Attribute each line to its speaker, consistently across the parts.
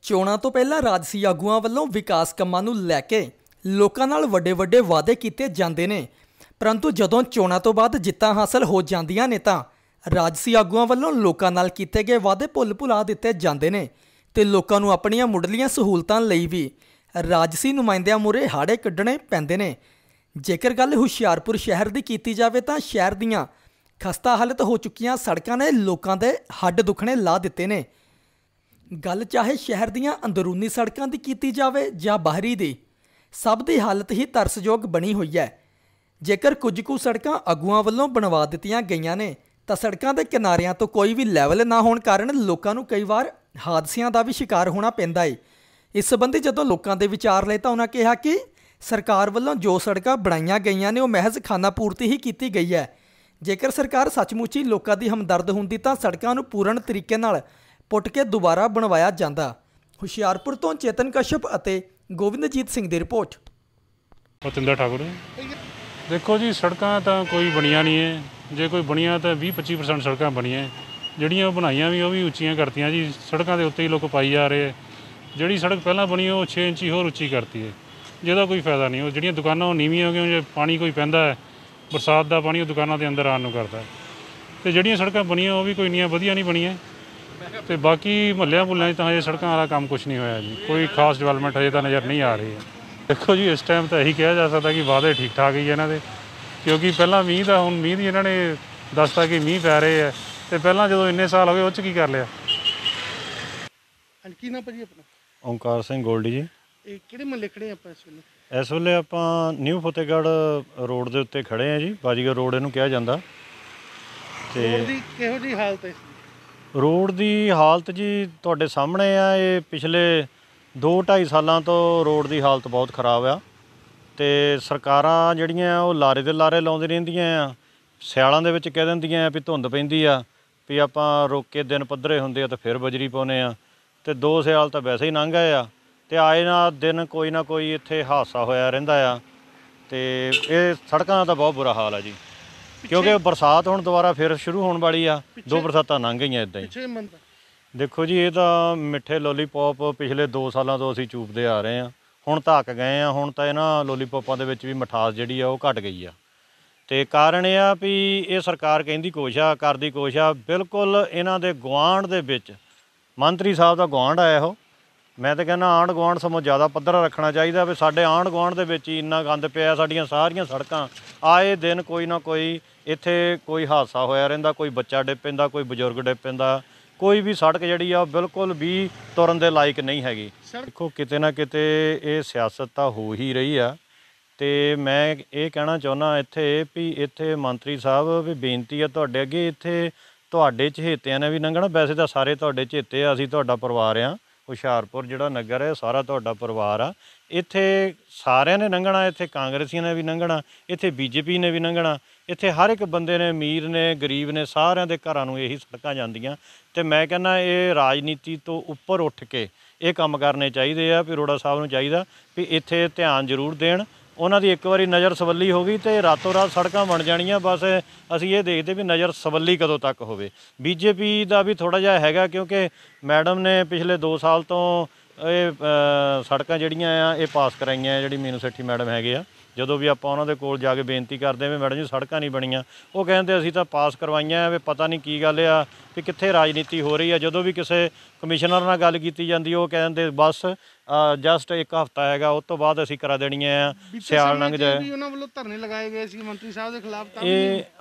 Speaker 1: ਚੋਣਾਂ ਤੋਂ ਪਹਿਲਾਂ ਰਾਜਸੀ ਆਗੂਆਂ ਵੱਲੋਂ ਵਿਕਾਸ ਕੰਮਾਂ ਨੂੰ ਲੈ ਕੇ ਲੋਕਾਂ ਨਾਲ ਵੱਡੇ ਵਾਅਦੇ ਕੀਤੇ ਜਾਂਦੇ ਨੇ, ਪਰੰਤੂ ਜਦੋਂ ਚੋਣਾਂ ਤੋਂ ਬਾਅਦ ਜਿੱਤਾਂ ਹਾਸਲ ਹੋ ਜਾਂਦੀਆਂ ਨੇ ਤਾਂ ਰਾਜਸੀ ਆਗੂਆਂ ਵੱਲੋਂ ਲੋਕਾਂ ਨਾਲ ਕੀਤੇ ਗਏ ਵਾਅਦੇ ਭੁਲਾ ਦਿੱਤੇ ਜਾਂਦੇ ਨੇ ਤੇ ਲੋਕਾਂ ਨੂੰ ਆਪਣੀਆਂ ਮੁੱਢਲੀਆਂ ਸਹੂਲਤਾਂ ਲਈ ਵੀ ਰਾਜਸੀ ਨੁਮਾਇੰਦਿਆਂ ਮੂਹਰੇ ਹਾੜੇ ਕੱਢਣੇ ਪੈਂਦੇ ਨੇ। ਜੇਕਰ ਗੱਲ ਹੁਸ਼ਿਆਰਪੁਰ ਸ਼ਹਿਰ ਦੀ ਕੀਤੀ ਜਾਵੇ ਤਾਂ ਸ਼ਹਿਰ ਦੀਆਂ ਖਸਤਾ ਹਾਲਤ ਹੋ ਚੁੱਕੀਆਂ ਸੜਕਾਂ ਨੇ ਲੋਕਾਂ ਦੇ ਹੱਡ ਦੁਖਣੇ ਲਾ ਦਿੱਤੇ ਨੇ। ਗੱਲ ਚਾਹੇ ਸ਼ਹਿਰ ਦੀਆਂ ਅੰਦਰੂਨੀ ਸੜਕਾਂ ਦੀ ਕੀਤੀ ਜਾਵੇ ਜਾਂ ਬਾਹਰੀ ਦੀ, ਸਭ ਦੀ ਹਾਲਤ ਹੀ ਤਰਸਯੋਗ ਬਣੀ ਹੋਈ ਹੈ। ਜੇਕਰ ਕੁਝ ਕੁ ਸੜਕਾਂ ਆਗੂਆਂ ਵੱਲੋਂ ਬਣਵਾ ਦਿੱਤੀਆਂ ਗਈਆਂ ਨੇ ਤਾਂ ਸੜਕਾਂ ਦੇ ਕਿਨਾਰਿਆਂ ਤੋਂ ਕੋਈ ਵੀ ਲੈਵਲ ਨਾ ਹੋਣ ਕਾਰਨ ਲੋਕਾਂ ਨੂੰ ਕਈ ਵਾਰ ਹਾਦਸਿਆਂ ਦਾ ਵੀ ਸ਼ਿਕਾਰ ਹੋਣਾ ਪੈਂਦਾ ਹੈ। ਇਸ ਸੰਬੰਧੀ ਜਦੋਂ ਲੋਕਾਂ ਦੇ ਵਿਚਾਰ ਲਏ ਤਾਂ ਉਹਨਾਂ ਕਿਹਾ ਕਿ ਸਰਕਾਰ ਵੱਲੋਂ ਜੋ ਸੜਕਾਂ ਬਣਾਈਆਂ ਗਈਆਂ ਨੇ ਉਹ ਮਹਿਜ਼ ਖਾਨਾ ਪੂਰਤੀ ਹੀ ਕੀਤੀ ਗਈ ਹੈ। ਜੇਕਰ ਸਰਕਾਰ ਸੱਚਮੁੱਚ ਹੀ ਲੋਕਾਂ ਦੀ ਹਮਦਰਦ ਹੁੰਦੀ ਤਾਂ ਸੜਕਾਂ ਨੂੰ ਪੂਰਨ ਤਰੀਕੇ ਨਾਲ ਪੁੱਟ ਕੇ ਦੁਬਾਰਾ ਬਣਵਾਇਆ ਜਾਂਦਾ। ਹੁਸ਼ਿਆਰਪੁਰ ਤੋਂ ਚੇਤਨ ਕਸ਼ਪ ਅਤੇ ਗੋਬਿੰਦਜੀਤ ਸਿੰਘ ਦੀ ਰਿਪੋਰਟ।
Speaker 2: ਪਤਿੰਦਰ ਠਾਕੁਰ। ਦੇਖੋ ਜੀ, ਸੜਕਾਂ ਤਾਂ ਕੋਈ ਬਣੀਆਂ ਨਹੀਂ ਹੈ। ਜੇ ਕੋਈ ਬਣੀਆਂ ਤਾਂ 20-25% ਸੜਕਾਂ ਬਣੀਆਂ, ਜਿਹੜੀਆਂ ਬਣਾਈਆਂ ਵੀ ਉਹ ਵੀ ਉੱਚੀਆਂ ਕਰਤੀਆਂ ਜੀ। ਸੜਕਾਂ ਦੇ ਉੱਤੇ ਹੀ ਲੋਕ ਪਾਈ ਜਾ ਰਹੇ। ਜਿਹੜੀ ਸੜਕ ਪਹਿਲਾਂ ਬਣੀ ਉਹ 6 ਇੰਚੀ ਹੋਰ ਉੱਚੀ ਕਰਤੀ ਹੈ, ਜਿਹਦਾ ਕੋਈ ਫਾਇਦਾ ਨਹੀਂ। ਉਹ ਜਿਹੜੀਆਂ ਦੁਕਾਨਾਂ ਉਹ ਨੀਵੀਆਂ ਹੋ ਗਈਆਂ, ਜੇ ਪਾਣੀ ਕੋਈ ਪੈਂਦਾ ਹੈ ਬਰਸਾਤ ਦਾ ਪਾਣੀ ਉਹ ਦੁਕਾਨਾਂ ਦੇ ਅੰਦਰ ਆਉਣ ਨੂੰ ਕਰਦਾ। ਅਤੇ ਜਿਹੜੀਆਂ ਸੜਕਾਂ ਬਣੀਆਂ ਉਹ ਵੀ ਕੋਈ ਇੰਨੀਆਂ ਵਧੀਆ ਨਹੀਂ ਬਣੀਆਂ। ਅਤੇ ਬਾਕੀ ਮੁਹੱਲਿਆਂ 'ਚ ਤਾਂ ਹਜੇ ਸੜਕਾਂ ਵਾਲਾ ਕੰਮ ਕੁਛ ਨਹੀਂ ਹੋਇਆ ਜੀ। ਕੋਈ ਖਾਸ ਡਿਵੈਲਪਮੈਂਟ ਹਜੇ ਤਾਂ ਨਜ਼ਰ ਨਹੀਂ ਆ ਰਹੀ ਹੈ। ਦੇਖੋ ਜੀ, ਇਸ ਟਾਈਮ ਤਾਂ ਇਹੀ ਕਿਹਾ ਜਾ ਸਕਦਾ ਕਿ ਵਾਅਦੇ ਠੀਕ ਠਾਕ ਹੀ ਇਹਨਾਂ ਦੇ, ਕਿਉਂਕਿ ਪਹਿਲਾਂ ਮੀਂਹ ਦੀ ਇਹਨਾਂ ਨੇ ਦੱਸਤਾ ਕਿ ਮੀਂਹ ਪੈ ਰਹੇ ਹੈ, ਅਤੇ ਪਹਿਲਾਂ ਜਦੋਂ ਇੰਨੇ ਸਾਲ ਹੋ ਗਏ ਉਹ 'ਚ ਕੀ ਕਰ ਲਿਆ।
Speaker 3: ਕੀ ਨਾਮ ਭਾਜੀ ਆਪਣਾ?
Speaker 2: ਓਮਕਾਰ ਸਿੰਘ ਗੋਲਡੀ ਜੀ।
Speaker 3: ਇਹ ਕਿਹੜੇ ਮਹੱਲੇ ਖੜੇ ਆਪਾਂ ਇਸ ਵੇਲੇ?
Speaker 2: ਇਸ ਵੇਲੇ ਆਪਾਂ ਨਿਊ ਫਤਿਹਗੜ੍ਹ ਰੋਡ ਦੇ ਉੱਤੇ ਖੜ੍ਹੇ ਹਾਂ ਜੀ। ਬਾਜੀਗਰ ਰੋਡ ਇਹਨੂੰ ਕਿਹਾ ਜਾਂਦਾ।
Speaker 3: ਤੇ ਰੋਡ ਦੀ ਕਿਹੋ ਜਿਹੀ ਹਾਲਤ ਹੈ?
Speaker 2: ਰੋਡ ਦੀ ਹਾਲਤ ਜੀ ਤੁਹਾਡੇ ਸਾਹਮਣੇ ਆ। ਇਹ ਪਿਛਲੇ 2-2.5 ਸਾਲਾਂ ਤੋਂ ਰੋਡ ਦੀ ਹਾਲਤ ਬਹੁਤ ਖਰਾਬ ਆ, ਅਤੇ ਸਰਕਾਰਾਂ ਜਿਹੜੀਆਂ ਉਹ ਲਾਰੇ ਦੇ ਲਾਰੇ ਲਾਉਂਦੀ ਰਹਿੰਦੀਆਂ ਆ। ਸਿਆਲਾਂ ਦੇ ਵਿੱਚ ਕਹਿ ਦਿੰਦੀਆਂ ਆ ਵੀ ਧੁੰਦ ਪੈਂਦੀ ਆ, ਵੀ ਆਪਾਂ ਰੋਕ ਕੇ ਦਿਨ ਪੱਧਰੇ ਹੁੰਦੇ ਆ ਤਾਂ ਫਿਰ ਬਜਰੀ ਪਾਉਂਦੇ ਆ, ਅਤੇ 2 ਸਿਆਲ ਤਾਂ ਵੈਸੇ ਹੀ ਲੰਘ ਗਏ ਆ, ਅਤੇ ਆਏ ਨਾ ਦਿਨ ਕੋਈ ਨਾ ਕੋਈ ਇੱਥੇ ਹਾਦਸਾ ਹੋਇਆ ਰਹਿੰਦਾ ਆ। ਅਤੇ ਇਹ ਸੜਕਾਂ ਦਾ ਤਾਂ ਬਹੁਤ ਬੁਰਾ ਹਾਲ ਆ ਜੀ, ਕਿਉਂਕਿ ਬਰਸਾਤ ਹੁਣ ਦੁਬਾਰਾ ਫਿਰ ਸ਼ੁਰੂ ਹੋਣ ਵਾਲੀ ਆ। 2 ਬਰਸਾਤਾਂ ਲੰਘ ਗਈਆਂ ਇੱਦਾਂ ਹੀ। ਦੇਖੋ ਜੀ, ਇਹ ਤਾਂ ਮਿੱਠੇ ਲੋਲੀਪੋਪ ਪਿਛਲੇ 2 ਸਾਲਾਂ ਤੋਂ ਅਸੀਂ ਚੂਪਦੇ ਆ ਰਹੇ ਹਾਂ। ਹੁਣ ਤਾਂ ਅੱਕ ਗਏ ਆ। ਹੁਣ ਤਾਂ ਇਹਨਾਂ ਲੋਲੀਪੋਪਾਂ ਦੇ ਵਿੱਚ ਵੀ ਮਿਠਾਸ ਜਿਹੜੀ ਆ ਉਹ ਘੱਟ ਗਈ ਆ। ਅਤੇ ਕਾਰਨ ਇਹ ਆ ਵੀ ਇਹ ਸਰਕਾਰ ਕਹਿੰਦੀ ਕੁਛ ਆ, ਕਰਦੀ ਕੁਛ ਆ। ਬਿਲਕੁਲ ਇਹਨਾਂ ਦੇ ਗੁਆਂਢ ਦੇ ਵਿੱਚ ਮੰਤਰੀ ਸਾਹਿਬ ਦਾ ਗੁਆਂਢ ਆ ਇਹੋ। ਮੈਂ ਤਾਂ ਕਹਿੰਦਾ ਆਂਢ ਗੁਆਂਢ ਸਗੋਂ ਜ਼ਿਆਦਾ ਪੱਧਰਾ ਰੱਖਣਾ ਚਾਹੀਦਾ ਵੀ ਸਾਡੇ ਆਂਢ ਗੁਆਂਢ ਦੇ ਵਿੱਚ ਹੀ ਇੰਨਾ ਗੰਦ ਪਿਆ। ਸਾਡੀਆਂ ਸਾਰੀਆਂ ਸੜਕਾਂ ਆਏ ਦਿਨ ਕੋਈ ਨਾ ਕੋਈ ਇੱਥੇ ਕੋਈ ਹਾਦਸਾ ਹੋਇਆ ਰਹਿੰਦਾ। ਕੋਈ ਬੱਚਾ ਡਿੱਗ ਪੈਂਦਾ, ਕੋਈ ਬਜ਼ੁਰਗ ਡਿੱਗ ਪੈਂਦਾ। ਕੋਈ ਵੀ ਸੜਕ ਜਿਹੜੀ ਆ ਬਿਲਕੁਲ ਵੀ ਤੁਰਨ ਦੇ ਲਾਇਕ ਨਹੀਂ ਹੈਗੀ। ਦੇਖੋ, ਕਿਤੇ ਨਾ ਕਿਤੇ ਇਹ ਸਿਆਸਤ ਤਾਂ ਹੋ ਹੀ ਰਹੀ ਆ, ਅਤੇ ਮੈਂ ਇਹ ਕਹਿਣਾ ਚਾਹੁੰਦਾ ਵੀ ਇੱਥੇ ਮੰਤਰੀ ਸਾਹਿਬ ਵੀ ਬੇਨਤੀ ਆ ਤੁਹਾਡੇ ਅੱਗੇ, ਇੱਥੇ ਤੁਹਾਡੇ ਚਹੇਤਿਆਂ ਨੇ ਵੀ ਲੰਘਣਾ। ਵੈਸੇ ਤਾਂ ਸਾਰੇ ਤੁਹਾਡੇ ਚਹੇਤੇ ਆ, ਅਸੀਂ ਤੁਹਾਡਾ ਪਰਿਵਾਰ ਆ। ਹੁਸ਼ਿਆਰਪੁਰ ਜਿਹੜਾ ਨਗਰ ਹੈ ਸਾਰਾ ਤੁਹਾਡਾ ਪਰਿਵਾਰ ਆ। ਇੱਥੇ ਸਾਰਿਆਂ ਨੇ ਲੰਘਣਾ, ਇੱਥੇ ਕਾਂਗਰਸੀਆਂ ਨੇ ਵੀ ਲੰਘਣਾ, ਇੱਥੇ BJP ਨੇ ਵੀ ਲੰਘਣਾ। ਇੱਥੇ ਹਰ ਇੱਕ ਬੰਦੇ ਨੇ, ਅਮੀਰ ਨੇ, ਗਰੀਬ ਨੇ, ਸਾਰਿਆਂ ਦੇ ਘਰਾਂ ਨੂੰ ਇਹੀ ਸੜਕਾਂ ਜਾਂਦੀਆਂ। ਅਤੇ ਮੈਂ ਕਹਿੰਦਾ ਇਹ ਰਾਜਨੀਤੀ ਤੋਂ ਉੱਪਰ ਉੱਠ ਕੇ ਇਹ ਕੰਮ ਕਰਨੇ ਚਾਹੀਦੇ ਆ। ਵੀ ਅਰੋੜਾ ਸਾਹਿਬ ਨੂੰ ਚਾਹੀਦਾ ਵੀ ਇੱਥੇ ਧਿਆਨ ਜ਼ਰੂਰ ਦੇਣ। ਉਹਨਾਂ ਦੀ ਇੱਕ ਵਾਰੀ ਨਜ਼ਰ ਸਵੱਲੀ ਹੋ ਗਈ ਅਤੇ ਰਾਤੋਂ ਰਾਤ ਸੜਕਾਂ ਬਣ ਜਾਣੀਆਂ। ਬਸ ਅਸੀਂ ਇਹ ਦੇਖਦੇ ਵੀ ਨਜ਼ਰ ਸਵੱਲੀ ਕਦੋਂ ਤੱਕ ਹੋਵੇ। BJP ਦਾ ਵੀ ਥੋੜ੍ਹਾ ਜਿਹਾ ਹੈਗਾ, ਕਿਉਂਕਿ ਮੈਡਮ ਨੇ ਪਿਛਲੇ 2 ਸਾਲ ਤੋਂ ਇਹ ਸੜਕਾਂ ਜਿਹੜੀਆਂ ਆ ਇਹ ਪਾਸ ਕਰਾਈਆਂ। ਜਿਹੜੀ ਮੀਨੂ ਸੇਠੀ ਮੈਡਮ ਹੈਗੇ ਆ, ਜਦੋਂ ਵੀ ਆਪਾਂ ਉਹਨਾਂ ਦੇ ਕੋਲ ਜਾ ਕੇ ਬੇਨਤੀ ਕਰਦੇ ਵੀ ਮੈਡਮ ਜੀ ਸੜਕਾਂ ਨਹੀਂ ਬਣੀਆਂ, ਉਹ ਕਹਿੰਦੇ ਅਸੀਂ ਤਾਂ ਪਾਸ ਕਰਵਾਈਆਂ। ਵੀ ਪਤਾ ਨਹੀਂ ਕੀ ਗੱਲ ਆ ਵੀ ਕਿੱਥੇ ਰਾਜਨੀਤੀ ਹੋ ਰਹੀ ਆ। ਜਦੋਂ ਵੀ ਕਿਸੇ ਕਮਿਸ਼ਨਰ ਨਾਲ ਗੱਲ ਕੀਤੀ ਜਾਂਦੀ ਉਹ ਕਹਿੰਦੇ ਬਸ ਜਸਟ 1 ਹਫ਼ਤਾ ਹੈਗਾ, ਉਸ ਤੋਂ ਬਾਅਦ ਅਸੀਂ ਕਰਾ ਦੇਣੀਆਂ ਆ, ਸਿਆਲ ਲੰਘ ਜਾਏ।
Speaker 3: ਉਹਨਾਂ ਵੱਲੋਂ ਧਰਨੇ ਲਗਾਏ ਗਏ ਸੀ ਮੰਤਰੀ ਸਾਹਿਬ ਦੇ ਖਿਲਾਫ।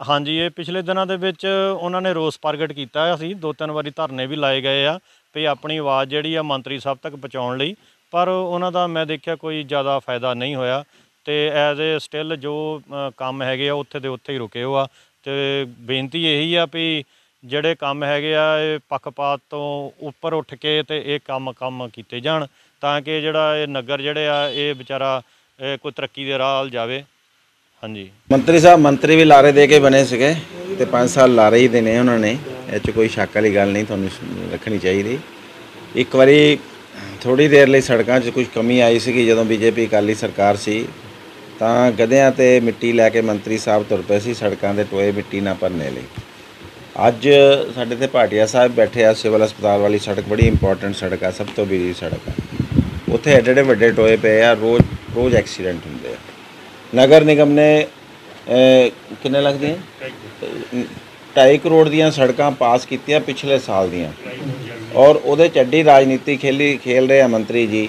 Speaker 2: ਹਾਂਜੀ, ਇਹ ਪਿਛਲੇ ਦਿਨਾਂ ਦੇ ਵਿੱਚ ਉਹਨਾਂ ਨੇ ਰੋਸ ਪ੍ਰਗਟ ਕੀਤਾ ਸੀ। 2-3 ਵਾਰੀ ਧਰਨੇ ਵੀ ਲਾਏ ਗਏ ਆ ਵੀ ਆਪਣੀ ਆਵਾਜ਼ ਜਿਹੜੀ ਆ ਮੰਤਰੀ ਸਾਹਿਬ ਤੱਕ ਪਹੁੰਚਾਉਣ ਲਈ, ਪਰ ਉਹਨਾਂ ਦਾ ਮੈਂ ਦੇਖਿਆ ਕੋਈ ਜ਼ਿਆਦਾ ਫਾਇਦਾ ਨਹੀਂ ਹੋਇਆ। ਅਤੇ ਐਜ਼ ਏ ਸਟਿਲ ਜੋ ਕੰਮ ਹੈਗੇ ਆ ਉੱਥੇ ਦੇ ਉੱਥੇ ਹੀ ਰੁਕੇ ਹੋ ਆ। ਅਤੇ ਬੇਨਤੀ ਇਹੀ ਆ ਵੀ ਜਿਹੜੇ ਕੰਮ ਹੈਗੇ ਆ ਇਹ ਪੱਖਪਾਤ ਤੋਂ ਉੱਪਰ ਉੱਠ ਕੇ ਅਤੇ ਇਹ ਕੰਮ ਕੀਤੇ ਜਾਣ, ਤਾਂ ਕਿ ਜਿਹੜਾ ਇਹ ਨਗਰ ਜਿਹੜੇ ਆ ਇਹ ਵਿਚਾਰਾ ਕੋਈ ਤਰੱਕੀ ਦੇ ਰਾਹ ਵੱਲ ਜਾਵੇ। ਹਾਂਜੀ,
Speaker 4: ਮੰਤਰੀ ਸਾਹਿਬ ਮੰਤਰੀ ਵੀ ਲਾਰੇ ਦੇ ਕੇ ਬਣੇ ਸੀਗੇ ਅਤੇ 5 ਸਾਲ ਲਾਰੇ ਹੀ ਦੇਣੇ ਉਹਨਾਂ ਨੇ। ਇਹ 'ਚ ਕੋਈ ਸ਼ੱਕ ਵਾਲੀ ਗੱਲ ਨਹੀਂ, ਤੁਹਾਨੂੰ ਰੱਖਣੀ ਚਾਹੀਦੀ। ਇੱਕ ਵਾਰੀ ਥੋੜ੍ਹੀ ਦੇਰ ਲਈ ਸੜਕਾਂ 'ਚ ਕੁਝ ਕਮੀ ਆਈ ਸੀਗੀ ਜਦੋਂ BJP ਅਕਾਲੀ ਸਰਕਾਰ ਸੀ, ਤਾਂ ਗਧਿਆਂ 'ਤੇ ਮਿੱਟੀ ਲੈ ਕੇ ਮੰਤਰੀ ਸਾਹਿਬ ਤੁਰ ਪਏ ਸੀ ਸੜਕਾਂ ਦੇ ਟੋਏ ਮਿੱਟੀ ਨਾ ਭਰਨੇ ਲਈ। ਅੱਜ ਸਾਡੇ ਤੇ ਭਾਟੀਆ ਸਾਹਿਬ ਬੈਠੇ ਆ, ਸਿਵਲ ਹਸਪਤਾਲ ਵਾਲੀ ਸੜਕ ਬੜੀ ਇੰਪੋਰਟੈਂਟ ਸੜਕ ਆ, ਸਭ ਤੋਂ ਬਿਜੀ ਸੜਕ ਆ। ਉੱਥੇ ਐਡੇ ਐਡੇ ਵੱਡੇ ਟੋਏ ਪਏ ਆ, ਰੋਜ਼ ਐਕਸੀਡੈਂਟ ਹੁੰਦੇ ਆ। ਨਗਰ ਨਿਗਮ ਨੇ ਕਿੰਨੇ ਲੱਗਦੇ ਆ 2.5 ਕਰੋੜ ਦੀਆਂ ਸੜਕਾਂ ਪਾਸ ਕੀਤੀਆਂ ਪਿਛਲੇ ਸਾਲ ਦੀਆਂ, ਔਰ ਉਹਦੇ 'ਚ ਐਡੀ ਰਾਜਨੀਤੀ ਖੇਲ ਰਹੇ ਆ ਮੰਤਰੀ ਜੀ।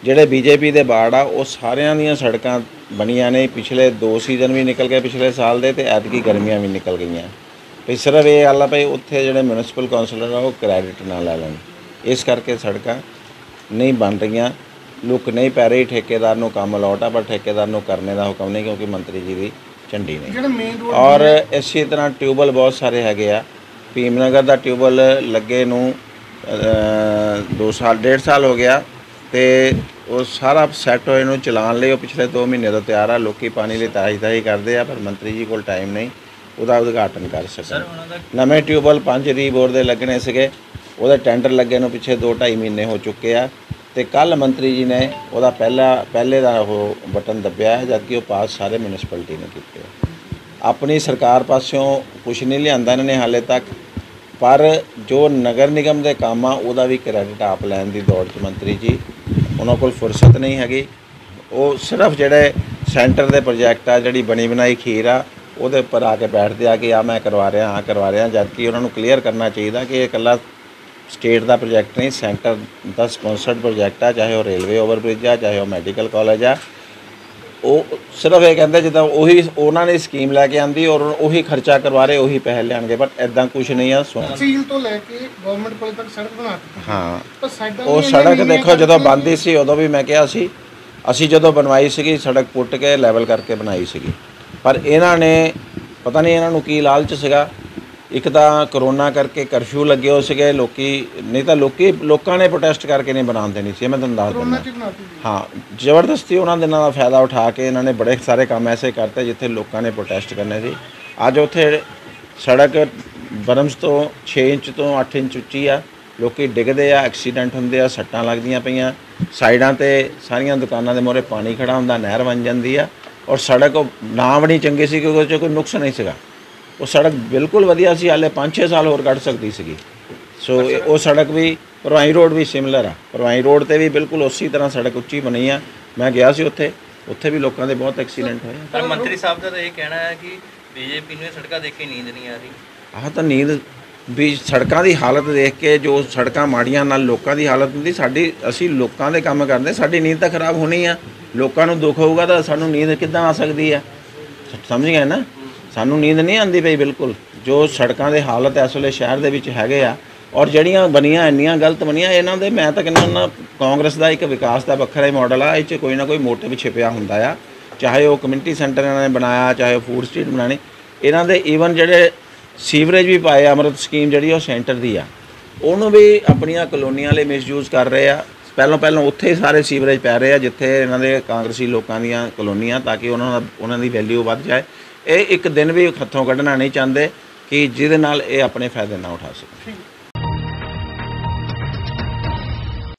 Speaker 4: ਜਿਹੜੇ ਬੀਜੇਪੀ ਦੇ ਬਾੜ ਆ ਉਹ ਸਾਰਿਆਂ ਦੀਆਂ ਸੜਕਾਂ ਬਣੀਆਂ ਨੇ। ਪਿਛਲੇ 2 ਸੀਜ਼ਨ ਵੀ ਨਿਕਲ ਗਏ ਪਿਛਲੇ ਸਾਲ ਦੇ, ਤੇ ਐਤਕੀ ਗਰਮੀਆਂ ਵੀ ਨਿਕਲ ਗਈਆਂ। ਵੀ ਸਿਰਫ ਇਹ ਗੱਲ ਆ ਭਈ ਉੱਥੇ ਜਿਹੜੇ ਮਿਊਨਿਸਪਲ ਕੌਂਸਲਰ ਆ ਉਹ ਕ੍ਰੈਡਿਟ ਨਾ ਲੈ ਲੈਣ, ਇਸ ਕਰਕੇ ਸੜਕਾਂ ਨਹੀਂ ਬਣ ਰਹੀਆਂ। ਲੁੱਕ ਨਹੀਂ ਪੈ ਰਹੀ, ਠੇਕੇਦਾਰ ਨੂੰ ਕੰਮ ਅਲਾਟ ਆ, ਪਰ ਠੇਕੇਦਾਰ ਨੂੰ ਕਰਨੇ ਦਾ ਹੁਕਮ ਨਹੀਂ, ਕਿਉਂਕਿ ਮੰਤਰੀ ਜੀ ਦੀ ਝੰਡੀ ਨਹੀਂ। ਔਰ ਇਸੇ ਤਰ੍ਹਾਂ ਟਿਊਬਲ ਬਹੁਤ ਸਾਰੇ ਹੈਗੇ ਆ। ਭੀਮਨਗਰ ਦਾ ਟਿਊਬਲ ਲੱਗੇ ਨੂੰ 1.5 ਸਾਲ ਹੋ ਗਿਆ, ਤੇ ਉਹ ਸਾਰਾ ਸੈੱਟ ਹੋਏ ਨੂੰ ਚਲਾਉਣ ਲਈ ਉਹ ਪਿਛਲੇ 2 ਮਹੀਨੇ ਤੋਂ ਤਿਆਰ ਆ। ਲੋਕੀ ਪਾਣੀ ਲਈ ਤਾਈ ਕਰਦੇ ਆ, ਪਰ ਮੰਤਰੀ ਜੀ ਕੋਲ ਟਾਈਮ ਨਹੀਂ ਉਹਦਾ ਉਦਘਾਟਨ ਕਰ ਸਕਣ। ਨਵੇਂ ਟਿਊਬਲ 5 ਰੀਬੋਰ ਦੇ ਲੱਗਣੇ ਸੀਗੇ, ਉਹਦੇ ਟੈਂਡਰ ਲੱਗੇ ਨੂੰ ਪਿੱਛੇ 2-2.5 ਮਹੀਨੇ ਹੋ ਚੁੱਕੇ ਆ, ਤੇ ਕੱਲ ਮੰਤਰੀ ਜੀ ਨੇ ਉਹਦਾ ਪਹਿਲੇ ਦਾ ਉਹ ਬਟਨ ਦੱਬਿਆ, ਜਦਕਿ ਉਹ ਪਾਸ ਸਾਰੇ ਮਿਊਨਿਸਪੈਲਿਟੀ ਨੇ ਕੀਤੇ। ਆਪਣੀ ਸਰਕਾਰ ਪਾਸਿਓਂ ਕੁਛ ਨਹੀਂ ਲਿਆਂਦਾ ਇਹਨਾਂ ਨੇ ਹਾਲੇ ਤੱਕ, ਪਰ ਜੋ ਨਗਰ ਨਿਗਮ ਦੇ ਕੰਮ ਆ ਉਹਦਾ ਵੀ ਕ੍ਰੈਡਿਟ ਆਪ ਲੈਣ ਦੀ ਦੌੜ 'ਚ ਮੰਤਰੀ ਜੀ। ਉਹਨਾਂ ਕੋਲ ਫੁਰਸਤ ਨਹੀਂ ਹੈਗੀ। ਉਹ ਸਿਰਫ ਜਿਹੜੇ ਸੈਂਟਰ ਦੇ ਪ੍ਰੋਜੈਕਟ ਆ, ਜਿਹੜੀ ਬਣੀ ਬਣਾਈ ਖੀਰ ਆ, ਉਹਦੇ ਉੱਪਰ ਆ ਕੇ ਬੈਠਦੇ ਆ ਕਿ ਆ ਮੈਂ ਕਰਵਾ ਰਿਹਾ, ਜਦਕਿ ਉਹਨਾਂ ਨੂੰ ਕਲੀਅਰ ਕਰਨਾ ਚਾਹੀਦਾ ਕਿ ਇਹ ਇਕੱਲਾ ਸਟੇਟ ਦਾ ਪ੍ਰੋਜੈਕਟ ਨਹੀਂ, ਸੈਂਟਰ ਦਾ ਸਪਾਂਸਰਡ ਪ੍ਰੋਜੈਕਟ ਆ। ਚਾਹੇ ਉਹ ਰੇਲਵੇ ਓਵਰਬ੍ਰਿਜ ਆ, ਚਾਹੇ ਉਹ ਮੈਡੀਕਲ ਕਾਲਜ ਆ। ਉਹ ਸਿਰਫ ਇਹ ਕਹਿੰਦੇ ਜਿੱਦਾਂ ਉਹੀ ਉਹਨਾਂ ਨੇ ਸਕੀਮ ਲੈ ਕੇ ਆਂਦੀ ਔਰ ਉਹੀ ਖਰਚਾ ਕਰਵਾ ਰਹੇ, ਉਹੀ ਪੈਸੇ ਲਿਆਣਗੇ, ਪਰ ਇਦਾਂ ਕੁਝ ਨਹੀਂ ਆ।
Speaker 3: ਤਹਿਸੀਲ ਤੋਂ ਲੈ ਕੇ ਗਵਰਨਮੈਂਟ ਕੋਲ ਤੱਕ ਸੜਕ ਬਣਾ ਦਿੱਤੀ।
Speaker 4: ਹਾਂ,
Speaker 3: ਪਰ ਸਾਡਾ
Speaker 4: ਉਹ ਸੜਕ ਦੇਖੋ ਜਦੋਂ ਬਣਦੀ ਸੀ ਉਦੋਂ ਵੀ ਮੈਂ ਕਿਹਾ ਸੀ, ਅਸੀਂ ਜਦੋਂ ਬਣਵਾਈ ਸੀਗੀ ਸੜਕ ਪੁੱਟ ਕੇ ਲੈਵਲ ਕਰਕੇ ਬਣਾਈ ਸੀਗੀ, ਪਰ ਇਹਨਾਂ ਨੇ ਪਤਾ ਨਹੀਂ ਇਹਨਾਂ ਨੂੰ ਕੀ ਲਾਲਚ ਸੀਗਾ। ਇੱਕ ਤਾਂ ਕਰੋਨਾ ਕਰਕੇ ਕਰਫਿਊ ਲੱਗੇ ਹੋ ਸੀਗੇ, ਨਹੀਂ ਤਾਂ ਲੋਕਾਂ ਨੇ ਪ੍ਰੋਟੈਸਟ ਕਰਕੇ ਨਹੀਂ ਬਣਾਉਣ ਦੇਣੀ ਸੀ। ਮੈਂ ਤੁਹਾਨੂੰ ਦੱਸ ਦਿੰਦਾ, ਹਾਂ, ਜ਼ਬਰਦਸਤੀ ਉਹਨਾਂ ਦਿਨਾਂ ਦਾ ਫਾਇਦਾ ਉਠਾ ਕੇ ਇਹਨਾਂ ਨੇ ਬੜੇ ਸਾਰੇ ਕੰਮ ਐਸੇ ਕਰਤੇ ਜਿੱਥੇ ਲੋਕਾਂ ਨੇ ਪ੍ਰੋਟੈਸਟ ਕਰਨੇ ਸੀ। ਅੱਜ ਉੱਥੇ ਸੜਕ ਬਰਮਸ ਤੋਂ 6 ਇੰਚ ਤੋਂ 8 ਇੰਚ ਉੱਚੀ ਆ, ਲੋਕੀ ਡਿੱਗਦੇ ਆ, ਐਕਸੀਡੈਂਟ ਹੁੰਦੇ ਆ, ਸੱਟਾਂ ਲੱਗਦੀਆਂ ਪਈਆਂ। ਸਾਈਡਾਂ 'ਤੇ ਸਾਰੀਆਂ ਦੁਕਾਨਾਂ ਦੇ ਮੂਹਰੇ ਪਾਣੀ ਖੜਾ ਹੁੰਦਾ, ਨਹਿਰ ਬਣ ਜਾਂਦੀ ਆ। ਔਰ ਸੜਕ ਨਾ ਬਣੀ ਚੰਗੀ ਸੀ ਕਿਉਂਕਿ ਉਹ 'ਚ ਕੋਈ ਨੁਕਸ ਨਹੀਂ ਸੀਗਾ। ਉਹ ਸੜਕ ਬਿਲਕੁਲ ਵਧੀਆ ਸੀ, ਹਾਲੇ 5-6 ਸਾਲ ਹੋਰ ਕੱਢ ਸਕਦੀ ਸੀਗੀ। ਸੋ ਉਹ ਸੜਕ ਵੀ ਭਰਵਾਈ ਰੋਡ ਵੀ ਸਿਮਿਲਰ ਆ। ਭਰਵਾਈ ਰੋਡ 'ਤੇ ਵੀ ਬਿਲਕੁਲ ਉਸੇ ਤਰ੍ਹਾਂ ਸੜਕ ਉੱਚੀ ਬਣੀ ਆ। ਮੈਂ ਗਿਆ ਸੀ ਉੱਥੇ ਵੀ ਲੋਕਾਂ ਦੇ ਬਹੁਤ ਐਕਸੀਡੈਂਟ ਹੋਏ।
Speaker 5: ਪਰ ਮੰਤਰੀ ਸਾਹਿਬ ਦਾ ਤਾਂ ਇਹ ਕਹਿਣਾ ਹੈ ਕਿ ਬੀਜੇਪੀ ਨੂੰ ਇਹ ਸੜਕਾਂ ਦੇਖ ਕੇ ਨੀਂਦ ਨਹੀਂ ਆ ਰਹੀ।
Speaker 4: ਆਹ ਤਾਂ ਨੀਂਦ ਵੀ ਸੜਕਾਂ ਦੀ ਹਾਲਤ ਦੇਖ ਕੇ, ਜੋ ਸੜਕਾਂ ਮਾੜੀਆਂ ਨਾਲ ਲੋਕਾਂ ਦੀ ਹਾਲਤ ਹੁੰਦੀ, ਅਸੀਂ ਲੋਕਾਂ ਦੇ ਕੰਮ ਕਰਦੇ, ਸਾਡੀ ਨੀਂਦ ਤਾਂ ਖਰਾਬ ਹੋਣੀ ਆ। ਲੋਕਾਂ ਨੂੰ ਦੁੱਖ ਹੋਊਗਾ ਤਾਂ ਸਾਨੂੰ ਨੀਂਦ ਕਿੱਦਾਂ ਆ ਸਕਦੀ ਆ? ਸਮਝ ਗਏ ਨਾ? ਸਾਨੂੰ ਨੀਂਦ ਨਹੀਂ ਆਉਂਦੀ ਪਈ ਬਿਲਕੁਲ। ਜੋ ਸੜਕਾਂ ਦੇ ਹਾਲਤ ਇਸ ਵੇਲੇ ਸ਼ਹਿਰ ਦੇ ਵਿੱਚ ਹੈਗੇ ਆ, ਔਰ ਜਿਹੜੀਆਂ ਬਣੀਆਂ ਇੰਨੀਆਂ ਗਲਤ ਬਣੀਆਂ, ਇਹਨਾਂ ਦੇ ਮੈਂ ਤਾਂ ਕਹਿੰਦਾ ਕਾਂਗਰਸ ਦਾ ਇੱਕ ਵਿਕਾਸ ਦਾ ਵੱਖਰਾ ਹੀ ਮਾਡਲ ਆ। ਇਹ 'ਚ ਕੋਈ ਨਾ ਕੋਈ ਮੋਟਿਵ ਛਿਪਿਆ ਹੁੰਦਾ ਆ। ਚਾਹੇ ਉਹ ਕਮਿਊਨਿਟੀ ਸੈਂਟਰ ਇਹਨਾਂ ਨੇ ਬਣਾਇਆ, ਚਾਹੇ ਉਹ ਫੂਡ ਸਟਰੀਟ ਬਣਾਉਣੀ, ਇਹਨਾਂ ਦੇ ਈਵਨ ਜਿਹੜੇ ਸੀਵਰੇਜ ਵੀ ਪਾਏ, ਅੰਮ੍ਰਿਤ ਸਕੀਮ ਜਿਹੜੀ ਉਹ ਸੈਂਟਰ ਦੀ ਆ, ਉਹਨੂੰ ਵੀ ਆਪਣੀਆਂ ਕਲੋਨੀਆਂ ਲਈ ਮਿਸਯੂਜ਼ ਕਰ ਰਹੇ ਆ। ਪਹਿਲਾਂ ਉੱਥੇ ਸਾਰੇ ਸੀਵਰੇਜ ਪੈ ਰਹੇ ਆ ਜਿੱਥੇ ਇਹਨਾਂ ਦੇ ਕਾਂਗਰਸੀ ਲੋਕਾਂ ਦੀਆਂ ਕਲੋਨੀਆਂ, ਤਾਂ ਕਿ ਉਹਨਾਂ ਦੀ ਵੈਲਿਊ ਵੱਧ ਜਾਏ। ਇਹ ਇੱਕ ਦਿਨ ਵੀ ਹੱਥੋਂ ਕੱਢਣਾ ਨਹੀਂ ਚਾਹੁੰਦੇ ਕਿ ਜਿਹਦੇ ਨਾਲ ਇਹ ਆਪਣੇ ਫਾਇਦੇ ਨਾ ਉਠਾ ਸਕਣ।